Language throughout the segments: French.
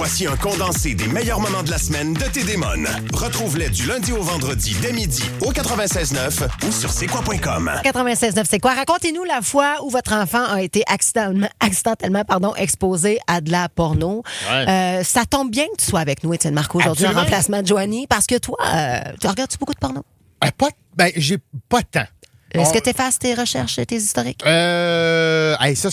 Voici un condensé des meilleurs moments de la semaine de Tédémon. Retrouve-les du lundi au vendredi dès midi au 96.9 ou sur c'est quoi.com. 96.9, c'est quoi? Racontez-nous la fois où votre enfant a été accidentellement exposé à de la porno. Ouais. Ça tombe bien que tu sois avec nous, Étienne Marcoux, aujourd'hui, en Absolument. remplacement de Joanie, parce que toi, tu regardes-tu beaucoup de porno? J'ai pas tant. Est-ce que tu effaces tes recherches et tes historiques?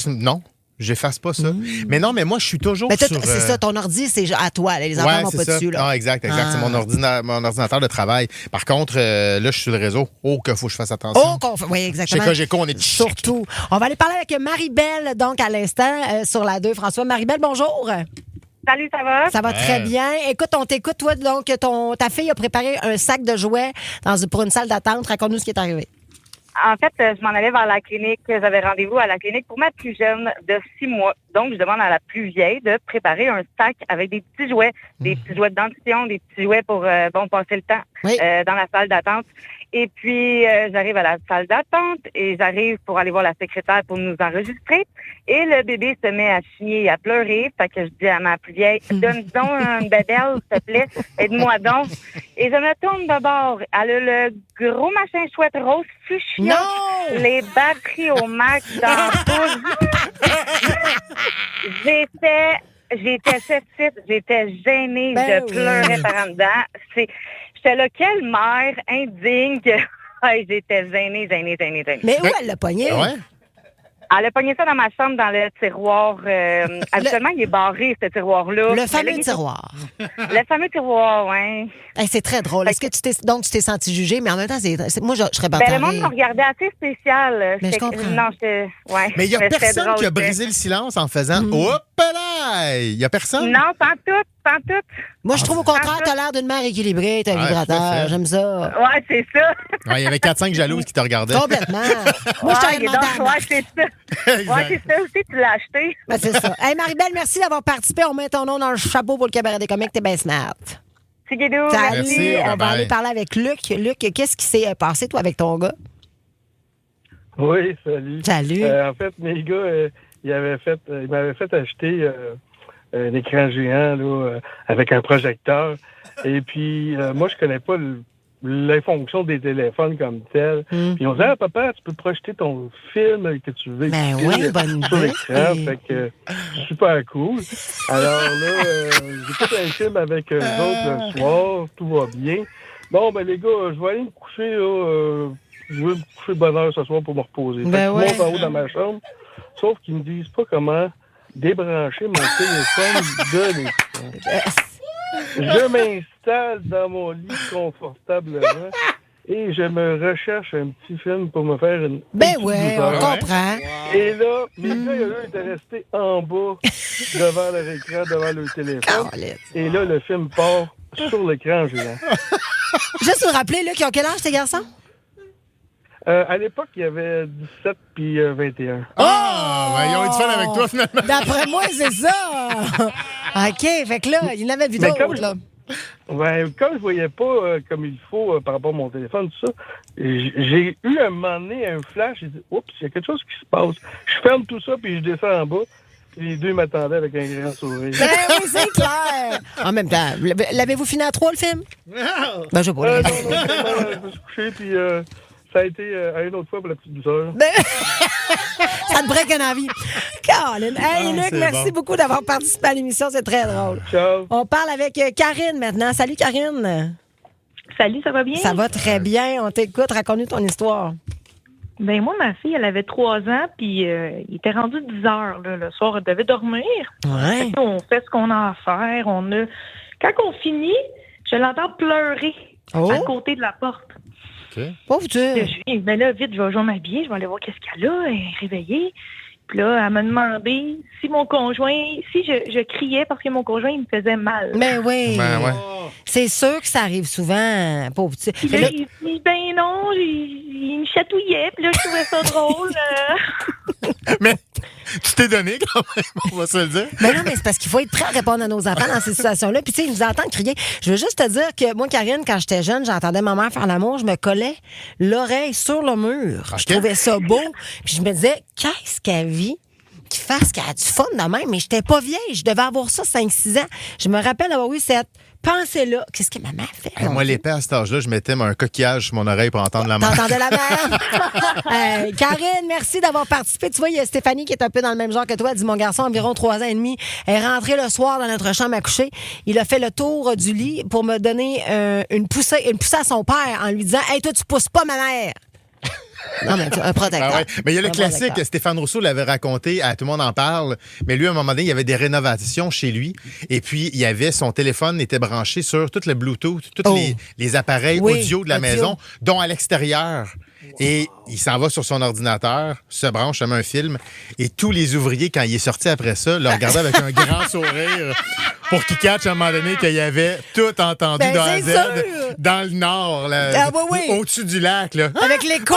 Non. J'efface pas ça. Mais non, mais moi, je suis toujours Mais toi, sur... c'est ça, ton ordi, c'est à toi. Là, les enfants n'ont c'est pas ça. dessus. Là. Non, exact. C'est mon ordinateur de travail. Par contre, là, je suis sur le réseau. Oh, qu'il faut que je fasse attention. Oui, exactement. Chez Cogeco, on est Surtout. On va aller parler avec Marie-Belle, donc, à l'instant, sur la 2. François, Marie-Belle, bonjour. Salut, ça va? Ça va très bien. Écoute, on t'écoute, toi, donc, ta fille a préparé un sac de jouets pour une salle d'attente. Raconte-nous ce qui est arrivé. En fait, je m'en allais vers la clinique. J'avais rendez-vous à la clinique pour ma plus jeune de 6 mois. Donc, je demande à la plus vieille de préparer un sac avec des petits jouets, des petits jouets de dentition, des petits jouets pour passer le temps dans la salle d'attente. Et puis, j'arrive à la salle d'attente et j'arrive pour aller voir la secrétaire pour nous enregistrer. Et le bébé se met à chigner et à pleurer. Fait que je dis à ma plus vieille, donne donc une bébelle, s'il te plaît. Aide-moi donc. Et je me tourne de bord. Elle a le gros machin chouette rose fuchsia. Non! Les batteries au max dans la bouche. J'étais septique, j'étais gênée, Ben je pleurais par en dedans. J'étais là, quelle mère indigne que... J'étais gênée. Mais où elle l'a pogné? Ouais. Elle a pogné ça dans ma chambre, dans le tiroir. Habituellement, il est barré, ce tiroir-là. Le fameux tiroir. Le fameux tiroir, oui. Hey, c'est très drôle. Est-ce que tu t'es senti jugé, mais en même temps, moi, je serais Ben, le monde me regardait assez spécial. Mais je comprends. Non, ouais. Mais il y a C'était personne drôle, qui a brisé le silence en faisant « Hop là! » Il y a personne? Non, sans tout. Moi, je trouve au contraire que t'as l'air d'une mère équilibrée, t'as un Ouais, tout à vibrateur. fait. J'aime ça. Ouais, c'est ça. Ouais, il y avait 4-5 jalouses qui te regardaient. Complètement. Moi, je t'aurais demandé à la marque. c'est ça. Ouais, c'est ça aussi, tu l'as acheté. Ben, c'est ça. Hey, Marie-Belle, merci d'avoir participé. On met ton nom dans le chapeau pour le cabaret des comiques. T'es bien smart. Tigidou. Salut. Merci, On va bye-bye. aller parler avec Luc. Luc, qu'est-ce qui s'est passé, toi, avec ton gars? Oui, salut. Salut. En fait, mes gars, ils m'avaient fait acheter un écran géant là, avec un projecteur. Et puis, moi, je connais pas les fonctions des téléphones comme telles. Puis ils ont dit, papa, tu peux projeter ton film que tu veux Ben écouter oui, bonne sur idée. l'écran. Fait que super cool. Alors là, j'écoute un film avec eux autres le soir, tout va bien. Bon, ben les gars, je vais aller me coucher, là. Je vais me coucher de bonne heure ce soir pour me reposer. Ben Fait que je ouais. monte en haut dans ma chambre, sauf qu'ils me disent pas comment débrancher mon téléphone de l'écran. Je m'installe dans mon lit confortablement et je me recherche un petit film pour me faire une Ben petite ouais, on douceur. comprend. Et là, mes gars, eux, étaient restés en bas devant leur écran, devant leur téléphone. Caliste. Et là, le film part sur l'écran géant. Juste nous rappeler, Luc, ils ont quel âge, tes garçons? À l'époque, il y avait 17 puis 21. Ben, ils ont eu du fun avec toi, finalement. D'après moi, c'est ça. OK, fait que là, il n'avait vu Mais d'autres, comme- là. Ouais, comme je voyais pas comme il faut par rapport à mon téléphone, tout ça, j'ai eu un moment donné un flash. J'ai dit, oups, il y a quelque chose qui se passe. Je ferme tout ça, puis je descends en bas. Puis les deux m'attendaient avec un grand sourire. Ben oui, c'est clair. En même temps, l'avez-vous fini à 3, le film? Ben, je sais pas. Non, je me suis couché, puis ça a été à une autre fois pour la petite douceur. Ça te break en envie. Colin. Hey, Luc, c'est merci bon. beaucoup d'avoir participé à l'émission. C'est très drôle. Ciao. On parle avec Karine maintenant. Salut, Karine. Salut, ça va bien? Ça va très bien. On t'écoute. Raconte-nous ton histoire. Ben moi, ma fille, elle avait 3 ans, puis il était rendu 10 heures. Là, le soir, elle devait dormir. Ouais. Fait que on fait ce qu'on a à faire. Quand on finit, je l'entends pleurer Oh. à côté de la porte. Pauvre Dieu. Je dis, ben là, vite, je vais m'habiller, je vais aller voir qu'est-ce qu'elle a, elle est réveillée. Puis là, elle m'a demandé si je criais parce que mon conjoint, il me faisait mal. Ben oui. Ben ouais. C'est sûr que ça arrive souvent, pauvre Dieu. Puis Mais là, là- il dit, ben non, il me chatouillait, puis là, je trouvais ça drôle. Mais tu t'es donné quand même, on va se le dire. Ben non, mais c'est parce qu'il faut être prêt à répondre à nos enfants dans ces situations-là. Puis, tu sais, ils nous entendent crier. Je veux juste te dire que moi, Karine, quand j'étais jeune, j'entendais ma mère faire l'amour, je me collais l'oreille sur le mur. Je OK. trouvais ça beau. Puis, je me disais, qu'est-ce qu'elle vit? qui fasse qu'elle a du fun de même, mais j'étais pas vieille. Je devais avoir ça 5-6 ans. Je me rappelle avoir eu cette pensée-là. Qu'est-ce que ma mère fait? Moi, l'épée, à cet âge-là, je mettais un coquillage sur mon oreille pour entendre la mer. T'entendais la mer? Karine, merci d'avoir participé. Tu vois, il y a Stéphanie qui est un peu dans le même genre que toi. Elle dit, mon garçon, environ 3 ans et demi, est rentré le soir dans notre chambre à coucher. Il a fait le tour du lit pour me donner une poussée à son père en lui disant, hey, toi, tu pousses pas ma mère. Non, mais un protecteur. Ah ouais. Mais il y a le Un classique, protecteur. Stéphane Rousseau l'avait raconté, tout le monde en parle, mais lui, à un moment donné, il y avait des rénovations chez lui, et puis il y avait son téléphone était branché sur tout le Bluetooth, tous les appareils audio de la maison, dont à l'extérieur. Et il s'en va sur son ordinateur, se branche, met un film, et tous les ouvriers, quand il est sorti après ça, le regardaient avec un grand sourire pour qu'il catch à un moment donné qu'il y avait tout entendu Ben, de A à c'est Z, sûr. dans le nord, là, oui. au-dessus du lac. Là. Avec l'écho.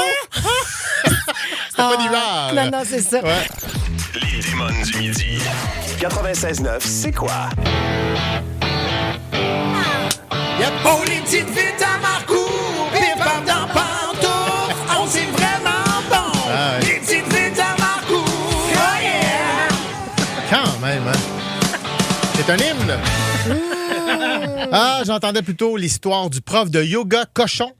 C'était pas d'hiver. Non, non, c'est ça. Ouais. Les démons du midi. 96.9, c'est quoi? Yep. Oh, les petites vites à Marcoux, pif paf dans pantouf, on c'est vraiment bon. Ah ouais. Les petites vites à Marcoux, oh yeah. Quand même, hein? C'est un hymne. Ah, j'entendais plutôt l'histoire du prof de yoga cochon.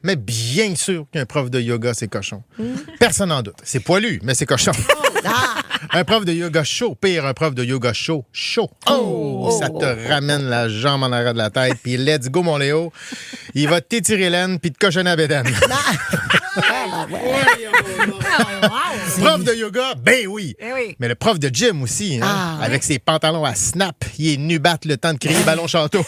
Mais bien sûr qu'un prof de yoga, c'est cochon. Personne n'en doute. C'est poilu, mais c'est cochon. Un prof de yoga chaud, pire, un prof de yoga chaud. Oh! Ça te ramène la jambe en arrière de la tête, puis let's go, mon Léo. Il va t'étirer l'aine, puis te cochonner à bédaine. Prof de yoga, ben oui. oui. Mais le prof de gym aussi, hein, avec ses pantalons à snap, il est nu batte le temps de crier ballon château.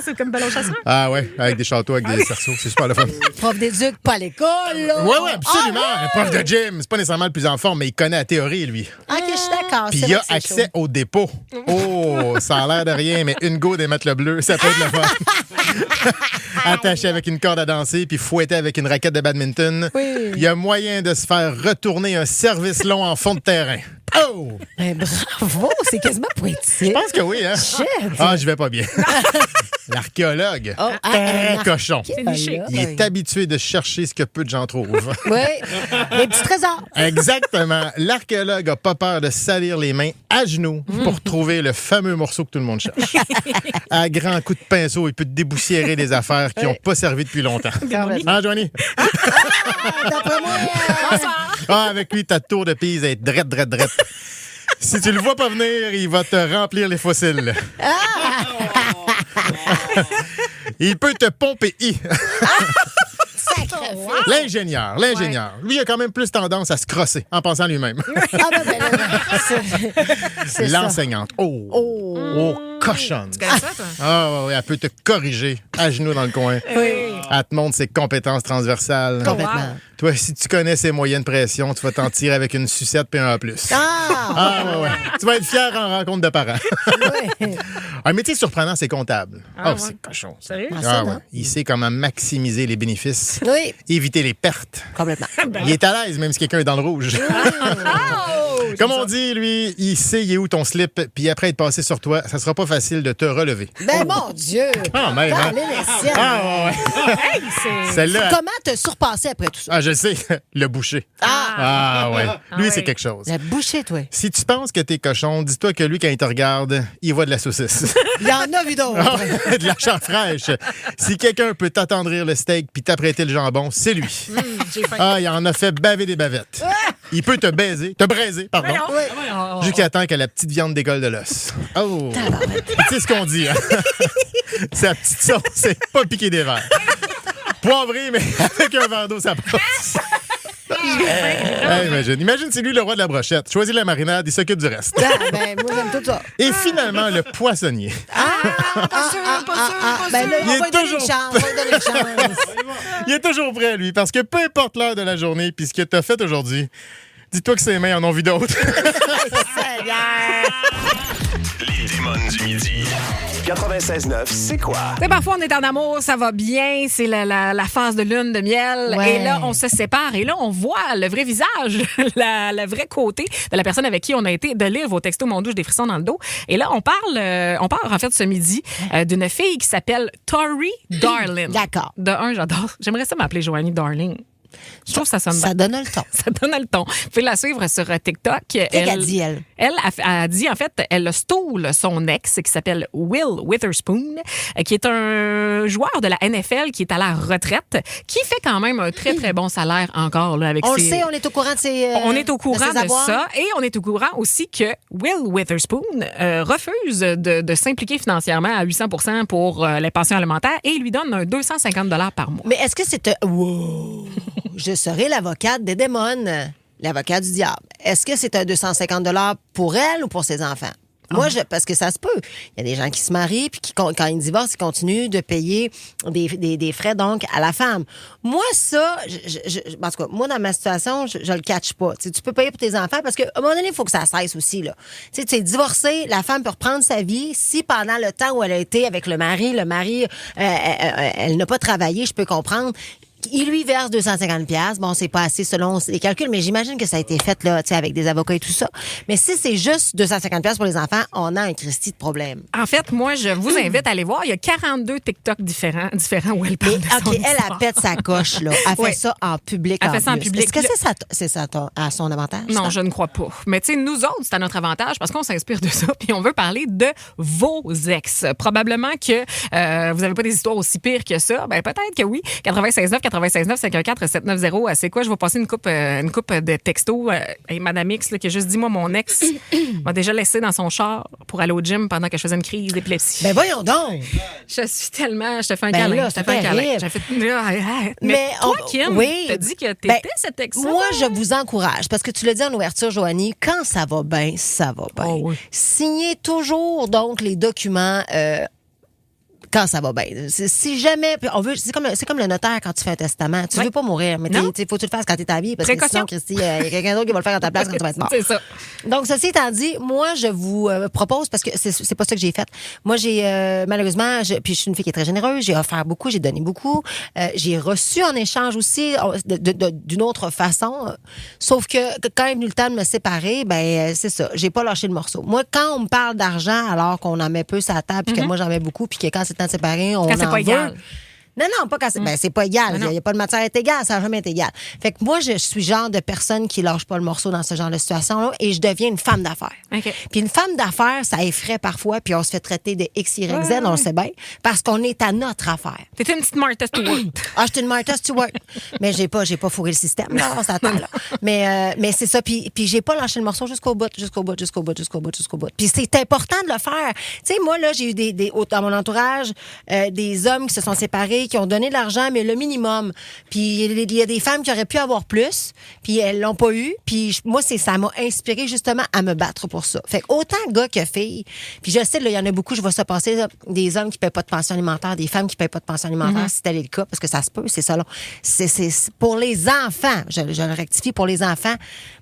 C'est comme ballon chasseur? Ah ouais, avec des châteaux, avec des cerceaux, c'est super le fun. Prof d'éduc, pas à l'école, là. Oui, oui, absolument. Ah, Un prof de gym, c'est pas nécessairement le plus en forme, mais il connaît la théorie, lui. OK, je suis d'accord. Puis c'est il vrai a que c'est accès chaud. au dépôt. Oh, ça a l'air de rien, mais une go d'émettre le bleu, ça peut être le fun. Attaché avec une corde à danser, puis fouetté avec une raquette de badminton. Oui. Il y a moyen de se faire retourner un service long en fond de terrain. Oh! Ben, bravo, c'est quasiment poétique. Je pense que oui, hein? Shit. Ah, je vais pas bien. L'archéologue. Oh, Très cochon. C'est niché. Il est habitué de chercher ce que peu de gens trouvent. Oui, les petits trésors. Exactement. L'archéologue a pas peur de salir les mains à genoux pour trouver le fameux morceau que tout le monde cherche. À grands coups de pinceau, il peut te déboussiérer des affaires qui n'ont pas servi depuis longtemps. Hein, Joanie? D'après moi, Ah, avec lui, ta tour de Pise est drette. Si tu le vois pas venir, il va te remplir les fossiles. Il peut te pomper. L'ingénieur. Lui, il a quand même plus tendance à se crosser en pensant lui-même. c'est ça. L'enseignante. Oh, cochonne. Tu connais ça, toi? Ah, ouais, elle peut te corriger à genoux dans le coin. Oui, Elle te montre ses compétences transversales. complètement. Toi, si tu connais ses moyennes de pression, tu vas t'en tirer avec une sucette puis un A+. Ah, ouais. Tu vas être fier en rencontre de parents. Oui. Un métier surprenant, c'est comptable. Ah, ouais. C'est cochon. Sérieux? Ah, ouais. Il sait comment maximiser les bénéfices, Oui, éviter les pertes. complètement. Il est à l'aise, même si quelqu'un est dans le rouge. Comme on dit, lui, il sait il est où ton slip, puis après être passé sur toi, ça sera pas facile de te relever. Ben, mon Dieu. Ah, même, hein? Dans les siennes. Ah, ouais. Hey, c'est... Celle-là, Comment te surpasser après tout ça? ah, je sais, le boucher. Ah, ouais. Lui, ouais. c'est quelque chose. La bouchée, toi. Si tu penses que t'es cochon, dis-toi que lui, quand il te regarde, il voit de la saucisse. Il y en a vu d'autres. De la chair fraîche. Si quelqu'un peut t'attendrir le steak puis t'apprêter le jambon, c'est lui. J'ai faim. Ah, il en a fait baver des bavettes. Il peut te braiser, pardon. Jusqu'à temps que la petite viande décolle de l'os. Oh! Tu sais ce qu'on dit, hein? Sa petite sauce, c'est pas piquer des verres. Poivré, mais avec un verre d'eau, ça passe. Imagine, c'est lui le roi de la brochette. Choisis la marinade, il s'occupe du reste. Ah, ben, moi, j'aime tout ça. Et finalement, le poissonnier. Pas sûr. Ben là, Il on est va lui donner toujours- une chance. On va lui donner une chance. Il est toujours prêt, lui, parce que peu importe l'heure de la journée puis ce que t'as fait aujourd'hui, dis-toi que ses mains en ont vu d'autres. Les démons du midi. 96.9, c'est quoi? Tu sais, parfois, on est en amour, ça va bien, c'est la phase de lune de miel. Ouais. Et là, on se sépare. Et là, on voit le vrai visage, le vrai côté de la personne avec qui on a été, de lire vos textos, mon douche, des frissons dans le dos. Et là, on parle en fait, ce midi, d'une fille qui s'appelle Tori Darling. D'accord. De un, j'adore. J'aimerais ça m'appeler Joanie Darling. Je trouve que ça sonne bien. Ça donne le ton. Ça donne le ton. Vous pouvez la suivre sur TikTok. Qu'est-ce qu'elle dit, elle? Elle a dit, en fait, elle stoule son ex qui s'appelle Will Witherspoon, qui est un joueur de la NFL qui est à la retraite, qui fait quand même un très, très bon salaire encore. Là, avec On le sait, on est au courant de ses On est au courant de avoirs. ça. Et on est au courant aussi que Will Witherspoon refuse de s'impliquer financièrement à 800% pour les pensions alimentaires et lui donne un 250 $ par mois. Mais est-ce que c'est... Wow! Je serai l'avocate des démons, l'avocat du diable. Est-ce que c'est un 250 $ pour elle ou pour ses enfants? Moi, parce que ça se peut. Il y a des gens qui se marient puis qui, quand ils divorcent, ils continuent de payer des frais donc à la femme. Moi, ça, en tout cas, moi, dans ma situation, je le catch pas. Tu peux payer pour tes enfants parce qu'à un moment donné, il faut que ça cesse aussi. Là. Tu es divorcé, la femme peut reprendre sa vie. Si pendant le temps où elle a été avec le mari, elle n'a pas travaillé, je peux comprendre. Il lui verse 250 $. Bon, c'est pas assez selon les calculs, mais j'imagine que ça a été fait là, avec des avocats et tout ça. Mais si c'est juste 250 $ pour les enfants, on a un Christy de problème. En fait, moi, je vous invite à aller voir. Il y a 42 TikTok différents où elle parle de son elle histoire. pète sa coche, là. Elle fait ça en public. Elle fait ça en plus. public. Est-ce que c'est ça à son avantage? Non, ça? je ne crois pas. Mais tu sais, nous autres, c'est à notre avantage parce qu'on s'inspire de ça puis on veut parler de vos ex. Probablement que vous n'avez pas des histoires aussi pires que ça. Ben peut-être que oui. 96.9, 514-790, c'est quoi? Je vais passer une coupe de textos. Et Madame X, là, qui a juste dit, moi, mon ex m'a déjà laissé dans son char pour aller au gym pendant que je faisais une crise d'épilepsie. Ben voyons donc! Je suis tellement... Je te fais un Ben câlin. là, Je te fais un câlin. terrible. J'ai fait... Mais toi, Kim, oui. t'as dit que t'étais Ben, cet ex. Moi, je vous encourage, parce que tu l'as dit en ouverture, Joanie, quand ça va bien, ça va bien. Oh oui. Signez toujours, donc, les documents... quand ça va bien. Si jamais on veut, c'est comme le notaire quand tu fais un testament. Tu veux pas mourir, mais il faut que tu le fasses quand tu es à vie parce que sinon, Christy, il y a quelqu'un d'autre qui va le faire à ta place quand tu vas être mort. C'est ça. Donc, ceci étant dit, moi, je vous propose, parce que c'est pas ça que j'ai fait. Moi, j'ai, malheureusement, puis je suis une fille qui est très généreuse, j'ai offert beaucoup, j'ai donné beaucoup. J'ai reçu en échange aussi d'une autre façon. Sauf que quand est venu le temps de me séparer, ben c'est ça, j'ai pas lâché le morceau. Moi, quand on me parle d'argent, alors qu'on en met peu sur la table, puis que moi, j'en mets beaucoup, puis que quand c'est le temps de séparer, on Quand c'est en pas veut. égal. Non, pas quand c'est... Ben, c'est pas égal. Il n'y a pas de matière est égale. Ça n'a jamais été égal. Fait que moi, je suis genre de personne qui lâche pas le morceau dans ce genre de situation-là et je deviens une femme d'affaires. OK. Puis une femme d'affaires, ça effraie parfois, puis on se fait traiter de X, Y, Z, on le sait bien, parce qu'on est à notre affaire. T'es une petite Martha Stewart. Ah, je suis une Martha Stewart. Mais j'ai pas fourré le système, là, on s'attend, là. Mais c'est ça. Puis j'ai pas lâché le morceau jusqu'au bout. Puis c'est important de le faire. Tu sais, moi, là, j'ai eu dans mon entourage, des hommes qui se sont séparés, qui ont donné de l'argent, mais le minimum. Puis il y a des femmes qui auraient pu avoir plus, puis elles l'ont pas eu. Puis moi, ça m'a inspiré justement à me battre pour ça. Fait que autant gars que filles. Puis je sais, il y en a beaucoup, je vois ça passer, là, des hommes qui paient pas de pension alimentaire, des femmes qui paient pas de pension alimentaire, si tel est le cas, parce que ça se peut, c'est ça. Là. C'est pour les enfants, je le rectifie, pour les enfants,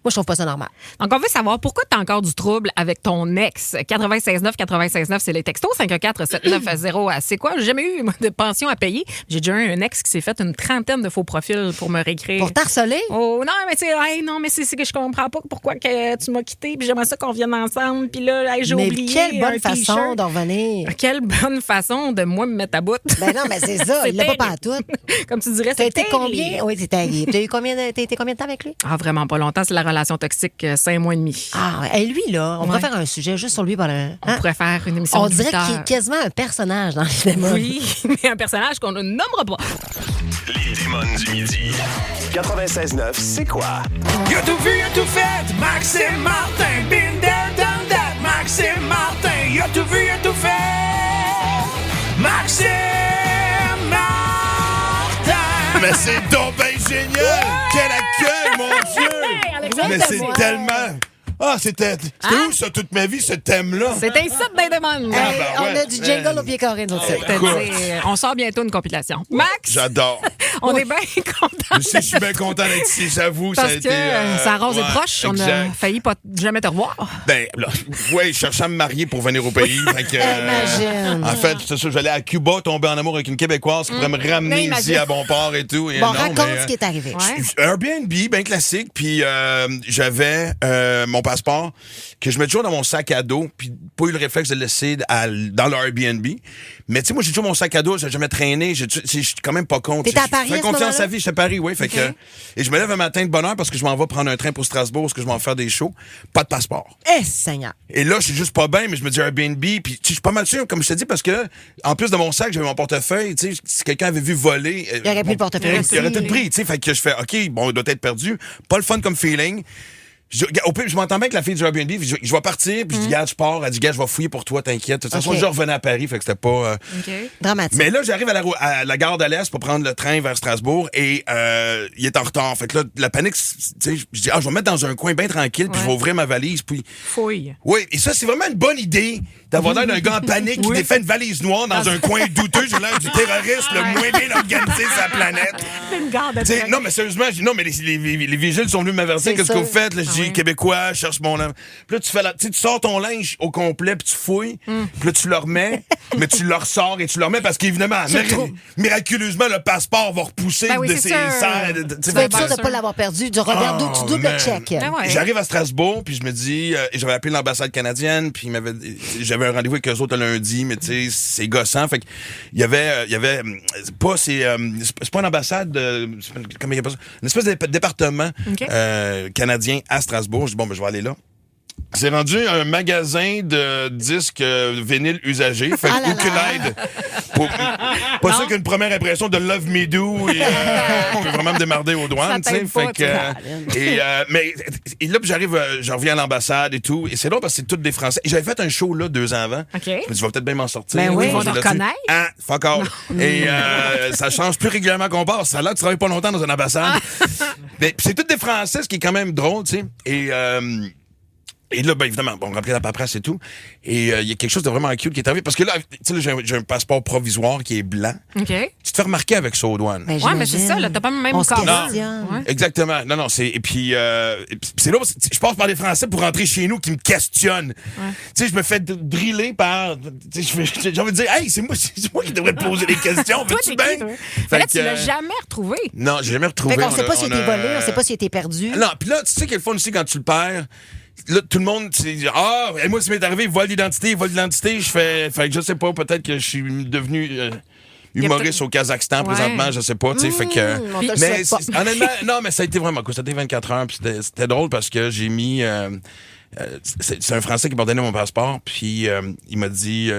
moi, je trouve pas ça normal. Donc, on veut savoir pourquoi tu as encore du trouble avec ton ex. 96.9, c'est les textos. 514-790, c'est quoi? J'ai jamais eu moi, de pension à payer. J'ai déjà eu un ex qui s'est fait une 30aine de faux profils pour me réécrire. Pour t'harceler? Oh, non, mais tu sais, non, mais c'est que je comprends pas pourquoi que tu m'as quitté, puis j'aimerais ça qu'on vienne ensemble, puis là, j'ai oublié. Quelle bonne un façon t-shirt. d'en revenir. Quelle bonne façon de moi me mettre à bout. Ben non, mais c'est ça, il l'a pas partout. Comme tu dirais, T'as c'est été terrible. combien? Oui, c'est terrible. T'as été combien de temps avec lui? Ah, vraiment pas longtemps. C'est la relation toxique, 5 mois et demi. Ah, et lui, là, on pourrait faire un sujet juste sur lui pendant. On pourrait faire une émission On de dirait 8 heures. qu'il est quasiment un personnage dans les démons. Oui, mais un personnage qu'on ne nommera pas. Les démons du midi. 96.9, c'est quoi? Y'a tout vu, y'a tout fait, Maxime Martin, been there, done that, Maxime Martin, y'a tout vu, y'a tout fait, Maxime Martin. Mais c'est donc bien génial! Quel accueil, mon Dieu! Mais c'est tellement... Ah, c'était où ça toute ma vie, ce thème-là? C'était ici des demandes. Hey, ben ouais. on a du jingle au pied carré, nous autres. On sort bientôt une compilation. Max, J'adore. on est bien contents. Je suis bien content d'être ici, j'avoue. Parce ça a que été, ça rose ouais, est proche. On a exact. failli pas jamais te revoir. Ben, là, ouais, je cherchais à me marier pour venir au pays. Fait que, Imagine. en fait, c'est ça, j'allais à Cuba tomber en amour avec une Québécoise qui pourrait me ramener Non, ici imagine. à Bonport et tout. Et Bon, non, raconte mais, ce qui est arrivé. Ouais. Airbnb, bien classique. Puis j'avais mon passeport, que je mets toujours dans mon sac à dos, puis pas eu le réflexe de le laisser dans le Airbnb. Mais tu sais, moi, j'ai toujours mon sac à dos, j'ai jamais traîné, je suis quand même pas contre. T'es à Paris, je fais à ce confiance moment-là? à vie, je suis à Paris, oui. Fait que, et je me lève un matin de bonne heure parce que je m'en vais prendre un train pour Strasbourg, parce que je vais en faire des shows. Pas de passeport. Seigneur. Et là, je suis juste pas bien, mais je me dis Airbnb, puis je suis pas mal sûr, comme je te dis, parce que en plus de mon sac, j'avais mon portefeuille, tu sais, si quelqu'un avait vu voler... Il aurait pris le portefeuille Il aurait aussi. tout pris, tu sais, fait que je fais, OK, bon, il doit être perdu. Pas le fun comme feeling. Au pire, je m'entends bien avec la fille du Airbnb, puis je vais partir, puis je dis, regarde, je pars. Elle dit, gars, je vais fouiller pour toi, t'inquiète. De toute façon, je revenais à Paris, fait que c'était pas... Dramatique. Mais là, j'arrive à la gare de l'Est pour prendre le train vers Strasbourg et il est en retard. Fait que là, la panique, tu sais, je dis, je vais me mettre dans un coin bien tranquille, puis je vais ouvrir ma valise, puis... Fouille. Oui, et ça, c'est vraiment une bonne idée d'avoir l'air d'un gars en panique qui défait une valise noire dans un coin douteux. J'ai l'air du terroriste le moins bien organisé sur la planète. Une garde de T'sais, train. non, mais sérieusement, non, mais les vigiles sont venus m'avertir. Qu'est-ce que vous faites? Là, je dis, Québécois, je cherche mon âme. Puis là, tu sors ton linge au complet, puis tu fouilles. Puis là, tu le remets, mais tu le ressors et tu le remets parce qu'évidemment, miraculeusement, le passeport va repousser Ben oui, de c'est ses sûr. serres. Tu vas être sûr de ne pas l'avoir perdu. Tu regardes, tu double check. Ben ouais. J'arrive à Strasbourg, puis je me dis, j'avais appelé l'ambassade canadienne, puis j'avais un rendez-vous avec eux autres le lundi, mais tu sais, c'est gossant. Fait qu'il y avait pas, c'est pas une ambassade, comment il appelle ça? Une espèce de département canadien à Strasbourg. Je dis, bon, ben, je vais aller là. C'est rendu un magasin de disques vinyle usagés. Fait que aucune aide. Pas sûr qu'une première impression de Love Me Do et je peux vraiment me démarrer aux douanes. Ça t'aide pas, Mais là, puis j'arrive, je reviens à l'ambassade et tout. Et c'est drôle parce que c'est tous des Français. Et j'avais fait un show là 2 ans avant. OK. Je me dis, je vais peut-être bien m'en sortir. Ben oui, ils vont te reconnaître. Ah, fuck all. Et ça change plus régulièrement qu'on passe. Ça a l'air que tu travailles pas longtemps dans une ambassade. Mais c'est tous des Français, ce qui est quand même drôle, tu sais. Et là, ben évidemment, on remplit la paperasse et tout. Et il y a quelque chose de vraiment cute qui est arrivé. Parce que là, tu sais, j'ai un passeport provisoire qui est blanc. OK. Tu te fais remarquer avec ça aux douanes. Ben, Ouais, mais c'est ça, là, t'as pas même On se corps. questionne. Ouais. Exactement. Non, c'est... Et puis, c'est là, je passe par des Français pour rentrer chez nous qui me questionnent. Tu sais, je me fais driller par... Tu sais, j'ai envie de dire, hey, c'est moi qui devrais te poser des questions. Toi, Veux-tu t'es bien? qui, toi? Fait Mais là, que, tu l'as jamais retrouvé. Non, j'ai jamais retrouvé. Fait qu'on sait pas s'il on était a- volé, on sait pas s'il était perdu. Non, puis là, tu sais quel fun aussi quand tu le perds. Là, tout le monde, et moi, ça m'est arrivé, il vole l'identité. Je fais que je sais pas, peut-être que je suis devenu humoriste au Kazakhstan présentement, je sais pas, tu sais, fait que... on te le Mais souhaite pas. honnêtement, non, mais ça a été vraiment cool. Ça a été 24 heures, puis c'était drôle parce que j'ai mis... c'est un Français qui m'a donné mon passeport, puis il m'a dit,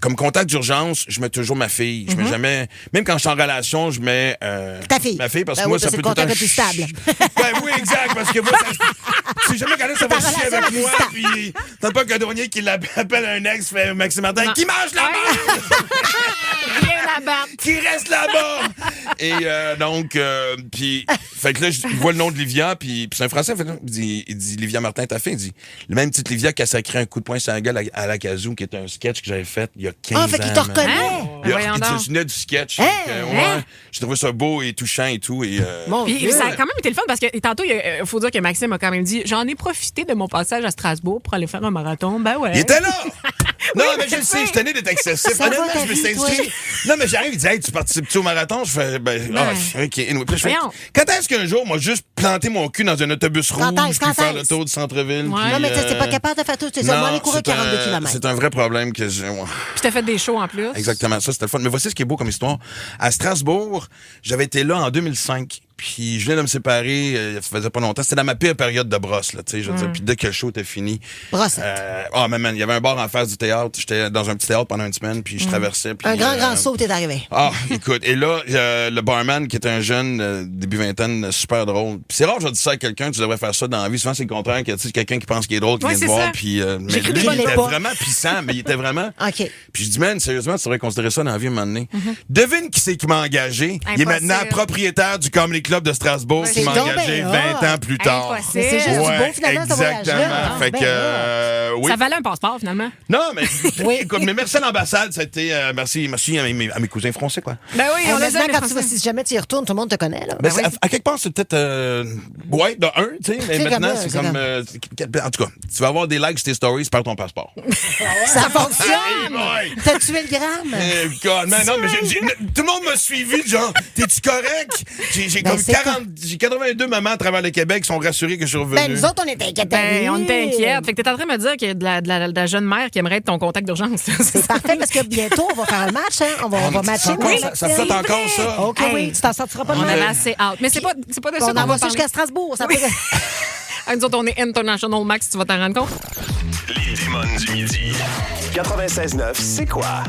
comme contact d'urgence, je mets toujours ma fille. Je mets jamais, même quand je suis en relation, je mets Ta fille. ma fille, parce que Ben moi, oui, ça c'est peut le tout le contact temps... le plus stable. Ben oui, exact, parce que moi, si jamais quand ça va Ta chier relation avec la moi, plus puis t'as pas qu'un douanier qui l'appelle un ex, fait Maxime Martin, qui mange la merde! Rien à battre. Qui reste là-bas! Et donc, puis, fait que là, je vois le nom de Livia, puis c'est un Français, fait, il dit Livia Martin, ta fille, il dit, le même petite Livia qui a sacré un coup de poing sur un gars à la Kazoo, qui est un sketch que j'avais fait il y a 15 ans. Ah, fait qu'il te man. reconnaît. Voyons Il donc. se souvenait du sketch. Hein? Fait que, ouais, j'ai trouvé ça beau et touchant et tout. Et, Mon Puis Dieu. ça a quand même été le fun parce que tantôt, il faut dire que Maxime a quand même dit j'en ai profité de mon passage à Strasbourg pour aller faire un marathon. Ben ouais. Il était là! Non, mais je je le sais, sais. je tenais d'être excessif. Ça va, Honnêtement, ta je me vie, suis inscrit. Non, mais j'arrive, il dit, hey, tu participes-tu au marathon? Je fais, OK. Anyway, puis je fais, Voyons. quand est-ce qu'un jour, moi, juste planter mon cul dans un autobus rouge, puis faire le tour du centre-ville? Ouais. puis, Non, mais t'es pas capable de faire tout. C'est ça. Moi, aller courir c'est 42 km. C'est un vrai problème que j'ai. Ouais. Puis t'as fait des shows en plus. Exactement, ça, c'était le fun. Mais voici ce qui est beau comme histoire. À Strasbourg, j'avais été là en 2005. Puis je venais de me séparer, ça faisait pas longtemps. C'était dans ma pire période de brosse, là, tu sais, je veux dire. Puis dès que le show était fini... Brossette. Mais man, il y avait un bar en face du théâtre. J'étais dans un petit théâtre pendant une semaine, puis je traversais. Puis, Un grand saut est arrivé. Ah, écoute, et là, le barman, qui était un jeune, début vingtaine, super drôle. Puis c'est rare que je dis ça à quelqu'un, tu devrais faire ça dans la vie. Souvent, c'est le contraire, que tu sais, quelqu'un qui pense qu'il est drôle, qui Ouais, vient te c'est voir, ça. puis... mais J'écris lui, des bonnes il était pas. vraiment puissant, mais il était vraiment... OK. Puis je dis, man, sérieusement, tu devrais considérer ça dans la vie un moment donné. Devine qui c'est qui m'a engagé. Il est Impossible. maintenant propriétaire du Comedy Club de Strasbourg, Ouais, qui c'est m'a donc engagé ben 20 ans plus tard. Impossible. Mais c'est juste du Ouais, beau, finalement, ce voyage-là. exactement. Ah, Fait ben que, là. oui. Ça valait un passeport, finalement. Non, mais Oui. écoute, mais merci à l'ambassade, ça a été merci à mes cousins français, quoi. Ben oui, on l'a dit. Maintenant, si jamais tu y retournes, tout le monde te connaît. Là. Ben, à quelque part, c'est peut-être ouais, de un, tu sais, mais C'est maintenant, comme c'est ça, comme en tout cas, tu vas avoir des likes sur tes stories, perds ton passeport. Ça fonctionne. Hey, boy! T'as tué le gramme. God, man, non, mais tout le monde m'a suivi, genre, t'es-tu correct? J'ai Ben Ben, c'est 82 mamans à travers le Québec qui sont rassurées que je suis revenu. Ben, nous autres, on était inquiètes. On était inquiètes. Fait que t'es en train de me dire qu'il y a de la jeune mère qui aimerait être ton contact d'urgence. C'est parfait parce que bientôt, on va faire un match. Hein? On va matcher. Ça flotte encore, ça. OK, oui. Tu t'en sortiras pas de On même. avait assez hâte. Mais c'est pas de ça On qu'on en va va parler. jusqu'à Strasbourg. Ça peut... Nous autres, on est International Max, tu vas t'en rendre compte. Les démons du midi. 96.9, c'est quoi?